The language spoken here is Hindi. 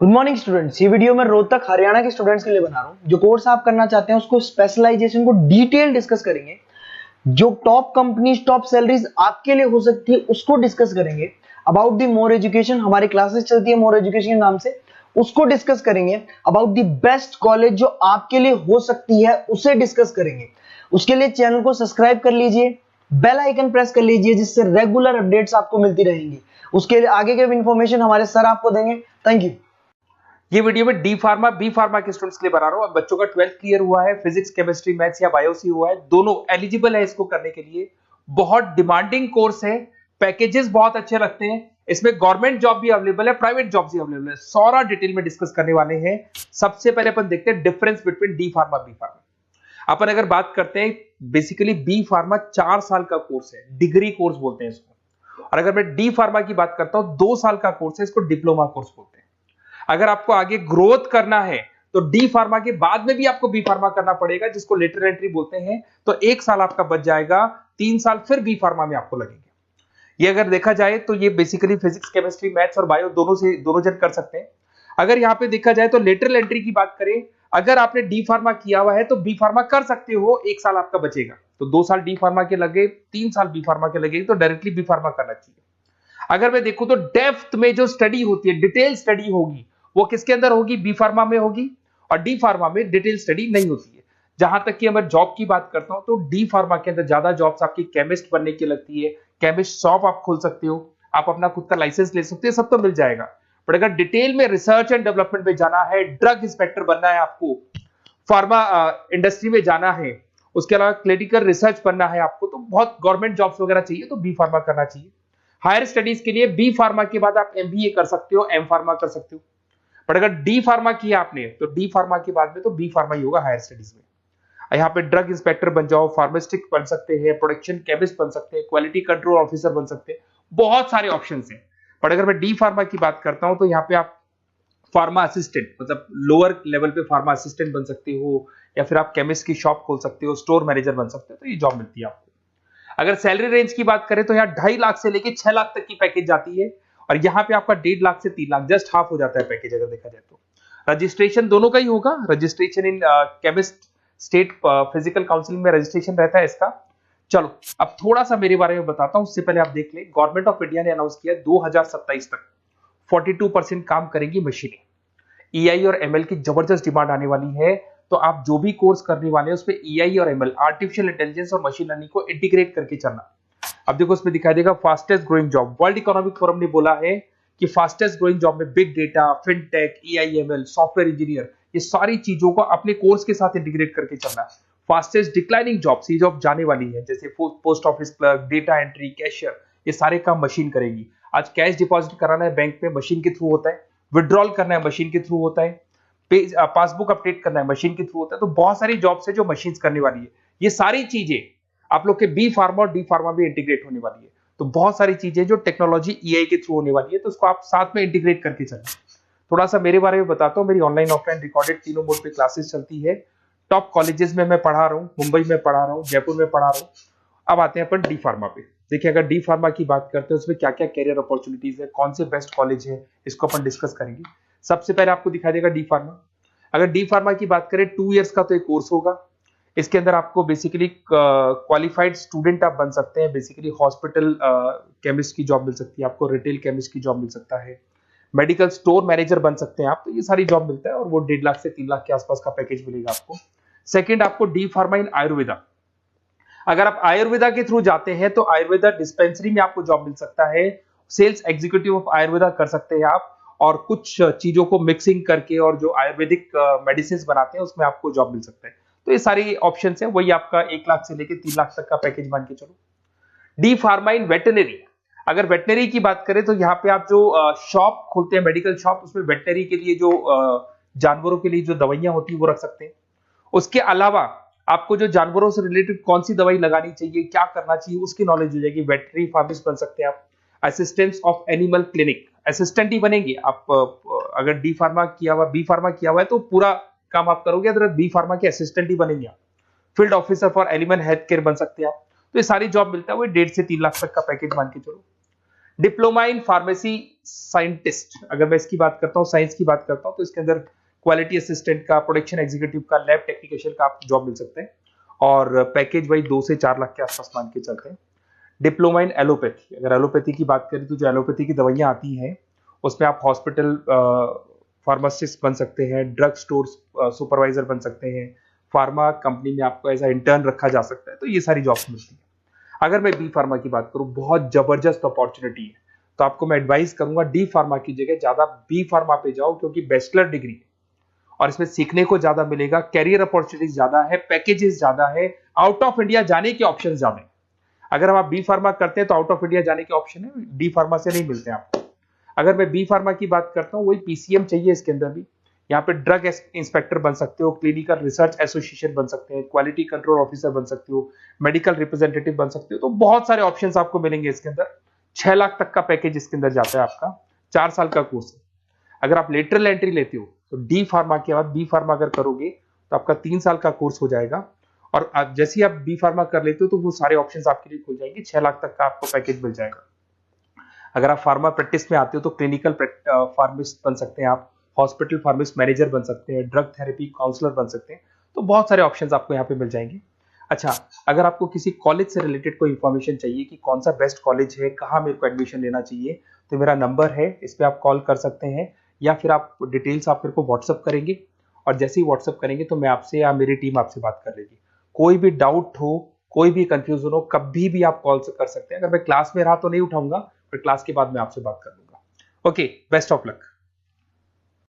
Good morning students. ये वीडियो मैं रोहतक हरियाणा के स्टूडेंट्स के लिए बना रहा हूँ। जो कोर्स आप करना चाहते हैं उसको स्पेशलाइजेशन को डिटेल डिस्कस करेंगे। जो टॉप कंपनीज टॉप सैलरीज आपके लिए हो सकती है उसको डिस्कस करेंगे। अबाउट द मोर एजुकेशन हमारी क्लासेस चलती है मोर एजुकेशन के नाम से, उसको डिस्कस करेंगे। अबाउट द बेस्ट कॉलेज जो आपके लिए हो सकती है उसे डिस्कस करेंगे। उसके लिए चैनल को सब्सक्राइब कर लीजिए, बेल आइकन प्रेस कर लीजिए जिससे रेगुलर अपडेट्स आपको मिलती रहेंगी। उसके लिए आगे के इन्फॉर्मेशन हमारे सर आपको देंगे। Thank you. ये वीडियो में डी फार्मा बी फार्मा के स्टूडेंट्स के लिए बना रहा हूं। अब बच्चों का 12th क्लियर हुआ है, फिजिक्स केमिस्ट्री मैथ्स या बायो से हुआ है, दोनों एलिजिबल है इसको करने के लिए। बहुत डिमांडिंग कोर्स है, पैकेजेस बहुत अच्छे लगते हैं। इसमें गवर्नमेंट जॉब भी अवेलेबल है, प्राइवेट जॉब भी अवेलेबल है। सारा डिटेल में डिस्कस करने वाले हैं। सबसे पहले अपन देखते हैं difference between D pharma B pharma. अपन अगर बात करते हैं, बेसिकली बी फार्मा 4 साल का कोर्स है, डिग्री कोर्स बोलते हैं इसको। और अगर मैं डी फार्मा की बात करता हूं, 2 साल का कोर्स है, इसको डिप्लोमा कोर्स बोलते हैं। अगर आपको आगे ग्रोथ करना है तो डी फार्मा के बाद में भी आपको बी फार्मा करना पड़ेगा, जिसको लेटर एंट्री बोलते हैं। तो 1 साल आपका बच जाएगा, 3 साल फिर बी फार्मा में आपको लगेंगे। ये अगर देखा जाए तो ये बेसिकली फिजिक्स केमिस्ट्री मैथ्स और बायो दोनों जन कर सकते हैं। अगर यहां पे देखा जाए तो लेटरल एंट्री की बात करें, अगर आपने डी फार्मा किया हुआ है तो बी फार्मा कर सकते हो, 1 साल आपका बचेगा। तो 2 साल डी फार्मा के लगे, 3 साल बी फार्मा के लगे, तो डायरेक्टली बी फार्मा करना चाहिए। अगर मैं देखूं तो डेप्थ में जो स्टडी होती है, डिटेल स्टडी होगी, वो किसके अंदर होगी? बी फार्मा में होगी। और डी फार्मा में डिटेल स्टडी नहीं होती है। जहां तक कि अगर जॉब की बात करता हूं तो डी फार्मा के अंदर ज्यादा जॉब्स आपकी केमिस्ट बनने की लगती है। केमिस्ट शॉप आप खोल सकते हो, आप अपना खुद का लाइसेंस ले सकते हो, सब तो मिल जाएगा। पर अगर डिटेल में रिसर्च एंड डेवलपमेंट में जाना है, ड्रग इंस्पेक्टर बनना है आपको, फार्मा इंडस्ट्री में जाना है, उसके अलावा क्लिनिकल रिसर्च बनना है आपको, तो बहुत गवर्नमेंट जॉब्स वगैरह चाहिए, तो बी फार्मा करना चाहिए। हायर स्टडीज के लिए बी फार्मा के बाद आप एमबीए कर सकते हो, एम फार्मा कर सकते हो। बट अगर डी फार्मा किया आपने तो डी फार्मा के बाद में तो बी फार्मा ही होगा हायर स्टडीज में। यहाँ पे ड्रग इंस्पेक्टर बन जाओ, फार्मास्टिक बन सकते हैं, प्रोडक्शन केमिस्ट बन सकते हैं, क्वालिटी कंट्रोल ऑफिसर बन सकते हैं, बहुत सारे ऑप्शंस हैं। बट अगर मैं डी फार्मा की बात करता हूं तो यहाँ पे आप फार्मा असिस्टेंट, मतलब लोअर लेवल पे फार्मा असिस्टेंट बन सकते हो, या फिर आप केमिस्ट की शॉप खोल सकते हो, स्टोर मैनेजर बन सकते हो, तो ये जॉब मिलती है आपको। अगर सैलरी रेंज की बात करें तो यहाँ 2.5 लाख से लेके 6 लाख तक की पैकेज जाती है। और यहाँ पे आपका 1.5 लाख से 3 लाख, जस्ट हाफ हो जाता है पैकेज अगर देखा जाए तो। रजिस्ट्रेशन दोनों का ही होगा। Registration in chemist state physical council में रजिस्ट्रेशन रहता है इसका। चलो अब थोड़ा सा मेरे बारे में बताता हूं, उससे पहले आप देख लें। गवर्नमेंट ऑफ इंडिया ने अनाउंस किया 2027 तक 42% काम करेंगी मशीनें। ईआई और एमएल की जबरदस्त डिमांड आने वाली है। तो आप जो भी कोर्स करने वाले हैं उसमें ईआई और एमएल, आर्टिफिशियल इंटेलिजेंस और मशीन लर्निंग को इंटीग्रेट करके चलना। अब देखो उसमें दिखाई देगा fastest growing job. World economic forum ने बोला है कि फास्टेस्ट ग्रोइंग जॉब में big data, fintech, AIML, software engineer, ये सारी चीजों को अपने कोर्स के साथ इंटीग्रेट करके चलना। फास्टेस्ट डिक्लाइनिंग जॉब्स, ये जॉब जाने वाली है, जैसे post office clerk, data entry, cashier, ये सारे काम मशीन करेगी। आज कैश डिपॉजिट कराना है बैंक में, मशीन के थ्रू होता है। विड्रॉल करना है, मशीन के थ्रू होता है। पासबुक अपडेट करना है, मशीन के थ्रू होता है। तो बहुत सारी जॉब्स है जो मशीन करने वाली है। ये सारी चीजें आप लोग के बी फार्मा और डी फार्मा भी इंटीग्रेट होने वाली है। तो बहुत सारी चीजें जो टेक्नोलॉजी ईआई के थ्रू होने वाली है, तो उसको आप साथ में इंटीग्रेट करके चलें। थोड़ा सा मेरे बारे में बताता हूँ। मेरी ऑनलाइन ऑफलाइन रिकॉर्डेड तीनों मोड पे क्लासेस चलती है। टॉप कॉलेजेस में मैं पढ़ा रहा हूँ, मुंबई में पढ़ा रहा हूँ, जयपुर में पढ़ा रहा हूँ। अब आते हैं अपन डी फार्मा पे। देखिए अगर डी फार्मा की बात करते हैं उसमें क्या क्या कैरियर अपॉर्चुनिटीज है, कौन से बेस्ट कॉलेज है, इसको अपन डिस्कस करेंगे। सबसे पहले आपको दिखाई देगा डी फार्मा। अगर डी फार्मा की बात करें 2 इयर्स का तो एक कोर्स होगा। इसके अंदर आपको बेसिकली क्वालिफाइड स्टूडेंट आप बन सकते हैं। बेसिकली हॉस्पिटल केमिस्ट की जॉब मिल सकती है आपको, रिटेल केमिस्ट की जॉब मिल सकता है, मेडिकल स्टोर मैनेजर बन सकते हैं आप। तो ये सारी जॉब मिलता है और वो 1.5 लाख से 3 लाख के आसपास का पैकेज मिलेगा आपको। सेकंड आपको डी फार्मा इन आयुर्वेदा। अगर आप आयुर्वेदा के थ्रू जाते हैं तो आयुर्वेदा डिस्पेंसरी में आपको जॉब मिल सकता है। सेल्स एग्जीक्यूटिव ऑफ आयुर्वेदा कर सकते हैं आप, और कुछ चीजों को मिक्सिंग करके और जो आयुर्वेदिक मेडिसिन बनाते हैं उसमें आपको जॉब मिल सकता है। तो ये सारी ऑप्शंस हैं, वही आपका 1 लाख से लेके 3 लाख तक का पैकेज मान के चलो। डी फार्मा इन वेटनरी। अगर वेटनरी की बात करें तो यहाँ पे आप जो शॉप खोलते हैं, मेडिकल शॉप, उसमें वेटनरी के लिए जो जानवरों के लिए जो दवाइयां होती है वो रख सकते हैं। उसके अलावा आपको जो जानवरों से रिलेटेड कौन सी दवाई लगानी चाहिए, क्या करना चाहिए, उसकी नॉलेज हो जाएगी। वेटनरी फार्मासिस्ट बन सकते हैं आप। Assistants of animal clinic, assistant ही बनेंगे आप। अगर डी फार्मा किया हुआ, बी फार्मा किया हुआ है तो पूरा काम आप करोगे, अगर बी फार्मा के असिस्टेंट ही बनेंगे आप। Field officer for animal health care बन सकते हैं आप। तो ये सारी जॉब मिलता है, वो 1.5 से 3 लाख तक का पैकेज मान के चलो। डिप्लोमा इन फार्मेसी साइंटिस्ट, अगर मैं इसकी बात करता हूँ, साइंस की बात करता हूँ, तो इसके अंदर क्वालिटी असिस्टेंट का, प्रोडक्शन एग्जीक्यूटिव का, लैब टेक्नीशियन का आपको जॉब मिल सकते हैं और पैकेज वही 2 से 4 लाख के आसपास मान के चलते हैं। डिप्लोमा इन एलोपैथी, अगर एलोपैथी की बात करें तो जो एलोपैथी की दवाइयां आती हैं उसमें आप हॉस्पिटल फार्मासिस्ट बन सकते हैं, ड्रग स्टोर सुपरवाइजर बन सकते हैं, फार्मा कंपनी में आपको एज अ इंटर्न रखा जा सकता है, तो ये सारी जॉब्स मिलती है। अगर मैं बी फार्मा की बात करूं, बहुत जबरदस्त अपॉर्चुनिटी है, तो आपको मैं एडवाइस करूंगा डी फार्मा की जगह ज्यादा बी फार्मा पे जाओ, क्योंकि बैचलर डिग्री है और इसमें सीखने को ज्यादा मिलेगा, कैरियर अपॉर्चुनिटीज ज्यादा है, पैकेजेस ज्यादा है, आउट ऑफ इंडिया जाने के ऑप्शन ज्यादा है। अगर हम आप बी फार्मा करते हैं तो आउट ऑफ इंडिया जाने के ऑप्शन है, डी फार्मा से नहीं मिलते हैं आपको। अगर मैं बी फार्मा की बात करता हूँ, वही पीसीएम चाहिए इसके अंदर भी, यहाँ पे ड्रग इंस्पेक्टर बन सकते हो, क्लिनिकल रिसर्च एसोसिएशन बन सकते हैं, क्वालिटी कंट्रोल ऑफिसर बन सकते हो, मेडिकल रिप्रेजेंटेटिव बन सकते हो, तो बहुत सारे ऑप्शंस आपको मिलेंगे इसके अंदर। 6 लाख तक का पैकेज इसके अंदर जाता है आपका, 4 साल का कोर्स है। अगर आप लेटरल एंट्री लेते हो तो डी फार्मा के बाद बी फार्मा अगर करोगे तो आपका 3 साल का कोर्स हो जाएगा, और जैसे ही आप बी फार्मा कर लेते हो तो वो सारे ऑप्शंस आपके लिए खुल जाएंगे, 6 लाख तक का आपको पैकेज मिल जाएगा। अगर आप फार्मा प्रैक्टिस में आते हो तो क्लिनिकल फार्मिस्ट बन सकते हैं आप, हॉस्पिटल फार्मिस्ट मैनेजर बन सकते हैं, ड्रग थेरेपी काउंसलर बन सकते हैं, तो बहुत सारे ऑप्शंस आपको यहाँ पे मिल जाएंगे। अच्छा, अगर आपको किसी कॉलेज से रिलेटेड कोई इंफॉर्मेशन चाहिए कि कौन सा बेस्ट कॉलेज है, कहाँ मेरे को एडमिशन लेना चाहिए, तो मेरा नंबर है, इस पर आप कॉल कर सकते हैं, या फिर आप डिटेल्स आप मेरे को व्हाट्सअप करेंगे, और जैसे ही व्हाट्सअप करेंगे तो मैं आपसे या मेरी टीम आपसे बात कर लेगी। कोई भी डाउट हो, कोई भी कंफ्यूजन हो, कभी भी आप कॉल कर सकते हैं। अगर मैं क्लास में रहा तो नहीं उठाऊंगा, फिर क्लास के बाद मैं आपसे बात कर लूंगा। Okay, best of luck.